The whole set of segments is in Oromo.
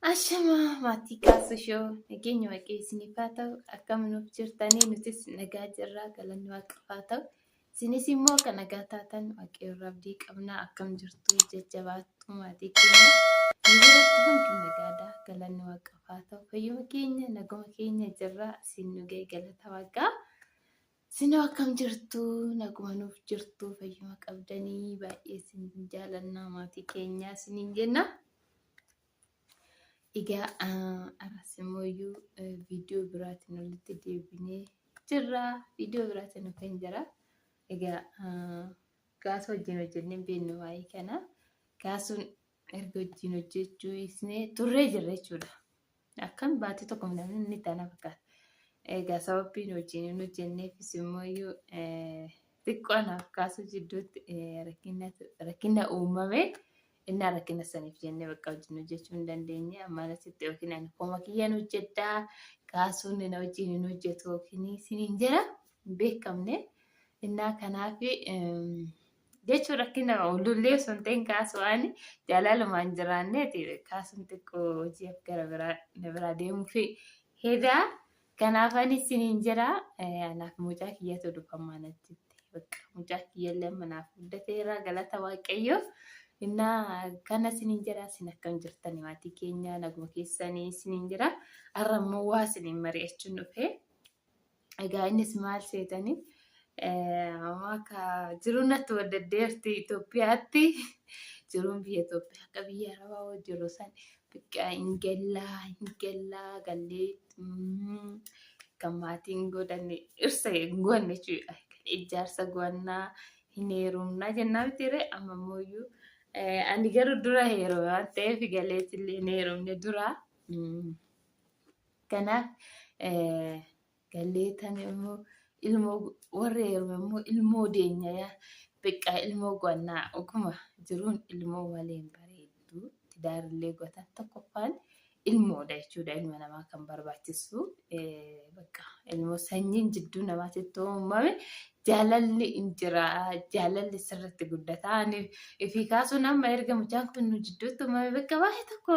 Ashama maatii kaasashoo nageenya waaqessiniif haa ta'u akkam nuuf jirtanii nutis nagaa jirraa galanni waaqaaf haa ta'u isinis immoo kan nagaa taatan waaqayyoorraa abdii qabnaa akkam jirtu jajjabaattu maatii keenya hunduratti hundi nagaadhaa galanni waaqaaf haa ta'u fayyuma keenya naguma keenya jirraa isin nu ga'e galata waaqaa isinoo akkam jirtu naguma nuuf jirtu fayyuma qabdanii baay'ee isin jaalannaa maatii keenyaa isiniin jenna. Egaa arrasimooyyuu viidiyoo biraatiin walitti deebinee jirra. Viidiyoo biraatiin dhufeen jira. Egaa gaasa wajjin hojjennee beeknu waa'ee kana. Gaasuun erga wajjin hojjechuu isnee turree jirra jechuudha. Akkam baatii tokko midhaan inni tana fakkaata. Egaa sababiin wajjin hojjenneefis immooyyuu xiqqoo anaaf kaasuu jidduutti rakkina uumame. Inni rakkina saniif jennee bakka wajjin hojjechuu hin dandeenye amma asitti yookiin ani kooma kiyyaan hojjedhaa kaasuun na wajjin hin hojjetu yookiin isiniin jira hin beekamne innaa kanaaf jechuun rakkina oolullee osoo hin ta'in kaasuu ani jaalalumaan jiraanneeti kaasuun xiqqoo hojiif gara biraa deemuufi hedaa kanaaf ani isiniin jira anaaf mucaa kiyyatu dhufamaa nachitti bakka mucaa kiyyallee manaaf guddateera galata waaqayyoo. Innaa kana isiniin jira isin akkam jirtanii maatii keenya naguma keessanii isiniin jira har'ammoo waa isiniin mari'achuun dhufe egaa innis maal seetanii akka jiruun natti waddaddeerti Itoophiyaatti jiruun biyya Itoophiyaa akka biyya Arabaa jiru san biqaa hin gallaa gallee kan maatiin godhanne irsa hin goonne jechuudha ijaarsa goonnaa hin heerumnaa jennaa mitiire ammammoo ani garuu dura heeroo waan ta'eef galeetillee hin heerumne dura kanaaf galleetan immoo ilmoo warra heerume immoo ilmoo deenya biqaa ilmoo goonnaa oguma jiruun ilmoo waliin bareeddu tidaarillee gotan tokkoffaan ilmoodha jechuudha ilma namaa kan barbaachisu bakka ilmoo sanyiin jidduu namaatti uumame jaalalli injira jaalalli sirriitti guddataa fi kaasuun amma erga mucaan kun nu jidduutti uumame bakka baay'ee tokko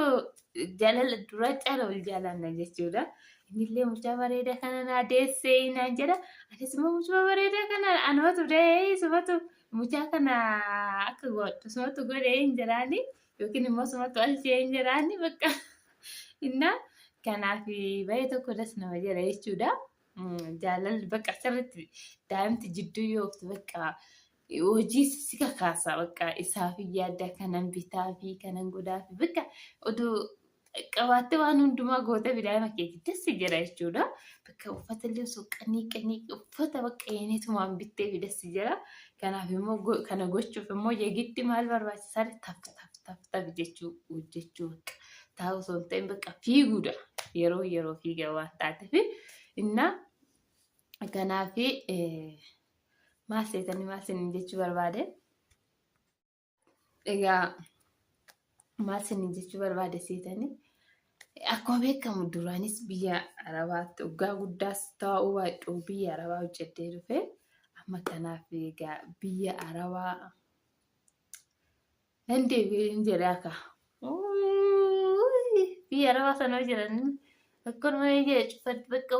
jaalala duraa caala wal jaalanna jechuudha. Innillee mucaa bareedaa kana naa deessee naan jedha anis immoo mucaa bareedaa kana anumatu dee sumatu mucaa kana akka godhu sumatu godhee hin jiraani yookiin immoo sumatu alchee hin jiraani bakka innaa kanaaf baay'ee tokko das nama jira jechuudha. Jaalalli bakka sirriitti daa'imti jidduu yooktu bakka hojii si kakaasaa bakka isaaf yaadda kanan bitaa fi kanan godhaa fi bakka oduu qabaattee waan hundumaa goota daa'ima kee giddasi jira jechuudha. Bakka uffata illee osoo qanii uffata bakka eenyutumaan bittee fidasi jira. Kanaaf immoo kana gochuuf immoo yegitti maal barbaachisaa taf jechuu hojjechuu bakka taa'u osoo hin ta'in bakka fiiguudha yeroo fiigaa waan taateef. Innaa kanaaf maal seetanii maal isiniin jechuu barbaade egaa maal isiniin jechuu barbaade seetanii akkuma beekamu duraanis biyya Arabaatti waggaa guddaas ta'uu baay'ee biyya Arabaa hojjettee dhufe amma kanaaf egaa biyya Arabaa hin jedhe akka biyya Arabaa sana jiran akkuma jedhe cufatti bakka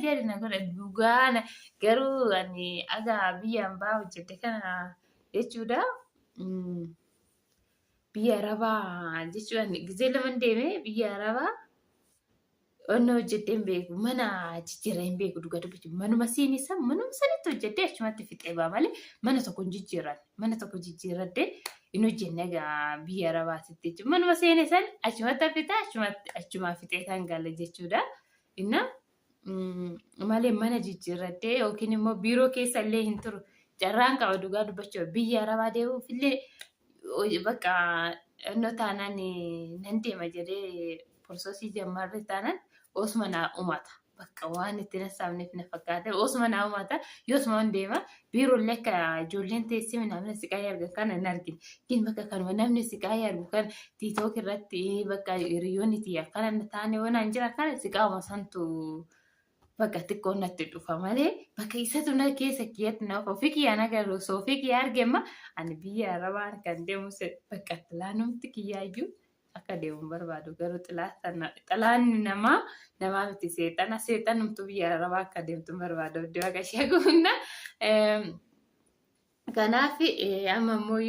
jari na godha dhugaana garuu ani agaa biyya hambaa hojjette kana jechuudha. Biyya Arabaa jechuudha gizee lama deeme biyya Arabaa onnoo hojjettee hin beeku mana jijjiirraa hin beeku dhugaa dubbachuu manuma siinisa manuma sanitti hojjettee achumatti fixee baa malee mana tokko jijjiirradde hin hojjenne egaa biyya Arabaatitti jechuudha manuma seenisan achumatti fixee achumaa fixee kan galle jechuudha. Innaa malee mana jijjiirrattee yookiin immoo biiroo keessa illee hin turu carraan qaba dhugaa dubbachuu biyya Arabaa deemuuf illee bakka onnoo taanaan nan deema jedhee porsoosii jammarri taanaan osuma naa uumata bakka waan itti nassaabneef na fakkaate osuma naa uumata yoosuma hin deema biiroollee akka ijoolleen teessee namni siqaayee argan kana hin argine ግን bakka kanuma namni siqaayee argu kan tiiktook irratti bakka hiriyoonni tiyya akkana taane waan hin jira kana siqaama santu bakka xiqqoo natti dhufa malee bakka isatu na keessa kiyyatti naaf ofii kiyyaan agarru soofii kiyyaa argeemma ani biyya Arabaa kan deemu bakka laanumti kiyyaayyuu akka deemu barbaadu garuu xalaan namaa miti seexanumtu biyya arabaa akka deemtu barbaadu iddoo akka ishee gumna. Kanaaf amma ammoo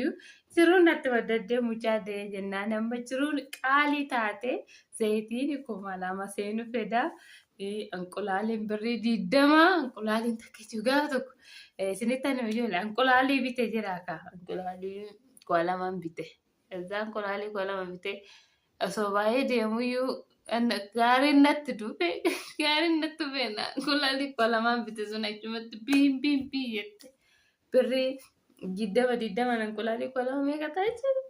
jiruun natti wadaddee mucaa ta'ee jennaan amma jiruun qaalii taate zayitiin 2,000 seenu feda. Anqulaaliin birrii 20 anqulaaliin takka gaafa tokko isinitti ani ijoollee anqulaalii bite jira akka anqulaalii 2,000 bite. Anqulaalii 2,000 bite osoo baay'ee deemuyyuu gaariin natti dhufe anqulaalii 2,000 bite sun achumatti bii jette. Birrii 20 anqulaalii 2,000 meeqa ta'e jiru?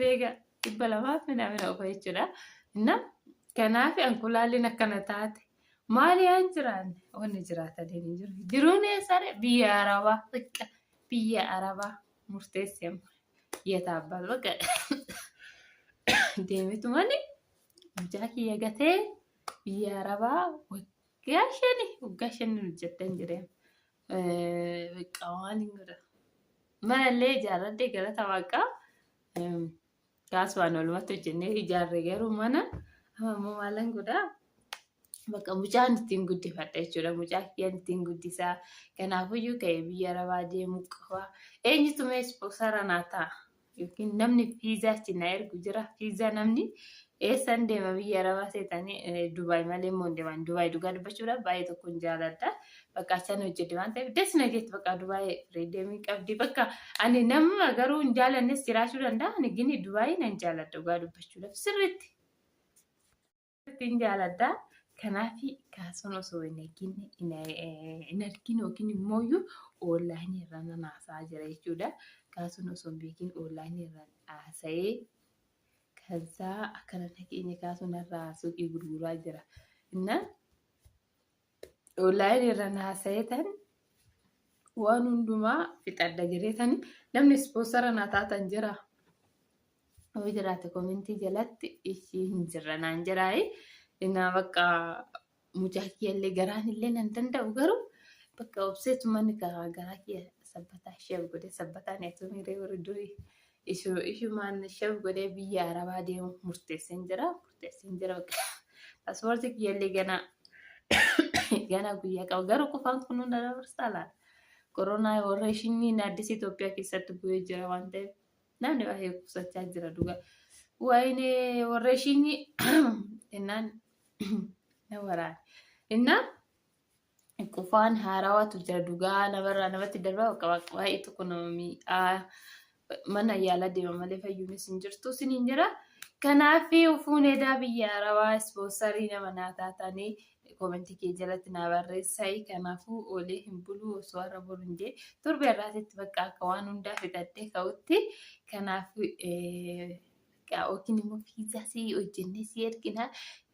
Reega 200 minamina ofa jechuudha. Kanaaf anqulaaliin akkana taate maali haan jiraanne wanni jiraatan hin jiru. Jiruun eessare biyya arabaa murteessee biyya abbaa bakka deemitu malee mucaa kiyya gatee biyya arabaa waggaa 5 hojjettan jireen. Waan hin godhan. Manallee ijaarradhee galata waaqaa kaasuwaan olumatti hojjennee ijaarre garuu mana ammoo maalan godhaa bakka mucaan ittiin guddifadha jechuudha. Mucaa kiyyaan ittiin guddisaa. Kanaafiyyuu ka'ee biyya arabaa deemuu qaba. Eenyutu ispoonsara naa ta'a yookiin namni fiizaa achi na ergu jira. Fiizaa namni eessan deema biyya arabaa seetanii Dubaay malee immoo hin deeman. Dubaay dhugaa dubbachuudhaaf baay'ee tokko hin jaalladha. Bakka achaan hojjedhe waan ta'eef desna jeetti bakka Dubaay reedeemii qabdi. Bakka ani nama garuu hin jaalannes jiraachuu danda'a. Ani gini Dubaay nan jaalladha dhugaa dubbachuudhaaf sirriitti hin jaalladha. Kanaaf kaasuun osoo hin argin yookiin immoo onlaayinii irra nan haasa'aa jira jechuudha. Kaasuun osoo hin beekin onlaayinii irra haasa'ee kazaa akkana nageenya kaasuun irraa suuqii gurguraa jira. Onlaayinii irra haasa'ee tan waan hundumaa fixadha jireetanii namni ispoonsara naa taatan jira. Yoo jiraate koomentii jalatti ishii hin jirra naan jiraayi. Bakka mucaa kiyyallee garaan illee nan danda'u garuu bakka obseetu manni garaa kiyya sabbataa ishee godhee sabbataan eetumii warri durii ishumaan ishee godhee biyya arabaa deemu murteesseen jira. Paaspoortii kiyyallee gana guyyaa qaba garuu qofaan kun hunda dabarsaa laata. Koronaa warra ishiin addis Itoophiyaa keessatti bu'ee jira waan ta'eef namni baay'ee qusachaa jira dhugaa. Waa'ee warra ishiin innaan na waraana. Qofaan haarawaatu jira dhugaa namarraa namatti darbaa bakka baay'ee tokko nama miidhaa mana yaalaa deema malee fayyuunis hin jirtu siniin jira. Kanaaf ufuun edaa biyya arabaa ispoonsarii nama naa taatanii koomentii kee jalatti naa barreessai. Kanaafuu olee hin buluu osoo har'a bulu hin jee torbe irraatitti bakka akka waan hundaa fixadhee ka'utti. Kanaaf yookiin immoo fiizaa si hojjennee si ergina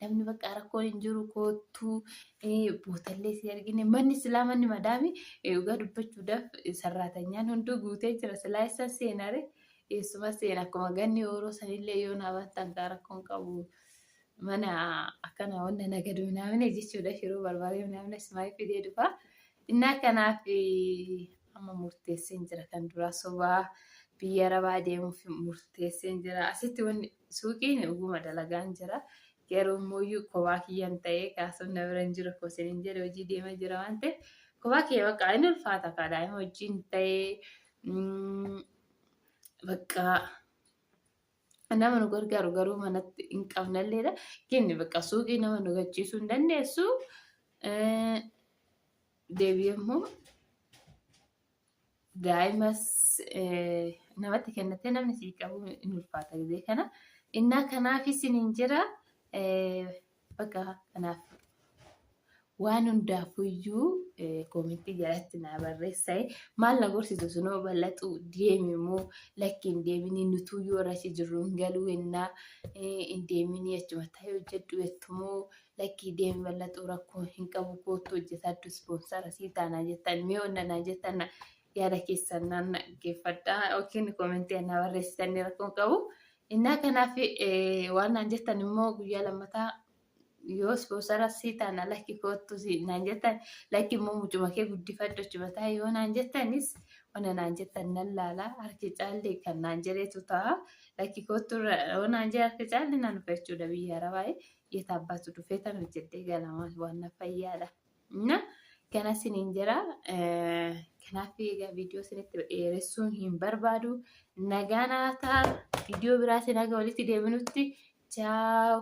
namni bakka rakkoon hin jiru kootuu bootallee si ergine manni silaa manni madaami dhugaa dubbachuudhaaf sarraatanyaan hunduu guutee jira. Silaa isa seenare eessuma seena akkuma ganni yeroo sanillee yoo naabattan rakkoon qabu mana akkana wanta nagadu naamne jechuudha. Yeroo barbaadee naamne ismaa'ii fidee dhufa. Innaa kanaaf amma murteesseen jira kan duraa sobaa. Biyya arabaa deemuuf murteesseen jira. Asitti wanni suuqiin oguma dalagaan jira. Yeroo immoo kophaa kiyyaan ta'ee kaasuun na bira hin jiru kooseen hin jedhe hojii deemaa jira waan ta'eef kophaa kiyya bakka inni ulfaata daa'ima wajjin ta'ee bakka nama nu gargaaru garuu manatti hin qabnalleedha. Kenni bakka suuqii nama nu gachiisuu hin dandeessu. Deebi'ee immoo daa'imas namatti kennatee namni sii qabu hin ulfaata gisee kana. Innaa kanaaf isiniin jira bakka kanaaf waan hundaafuyyuu koomentii jalatti naa barreessai. Maal na gorsitu sunoo bal'atu deemi immoo lakki hin deemini nutuyyuu irratti jirru hin galuu ennaa hin deemini achuma ta'ee hojjedhu jettumoo lakki deemi bal'atu rakkoo hin qabu kootu hojjetadhu ispoonsara sii taanaa jettan mee onnanaa jettan yaada keessan naan geeffadhaa yookiin koomentii naa barreessitanii rakkoon qabu. Innaa kanaaf waan naan jettan immoo guyyaa lammataa yoo ispoonsara sii taana lakki kootu naan jettan lakki immoo mucuma kee guddifadhu achuma ta'ee yoo naan jettanis ona naan jettan nan laala harki caallee kan naan jedhetu ta'a lakki kootu onaan jedhe harki caallee naan dhufa jechuudha biyya Arabaa yeetaabbaatu dhufee tan hojjedhee galamaa waan fayyaadha. Kana siniin jira kanaaf egaa viidiyoo isinitti dheeressuun hin barbaadu nagaa naa ta'a viidiyoo biraa sinaga walitti deebinutti ciao.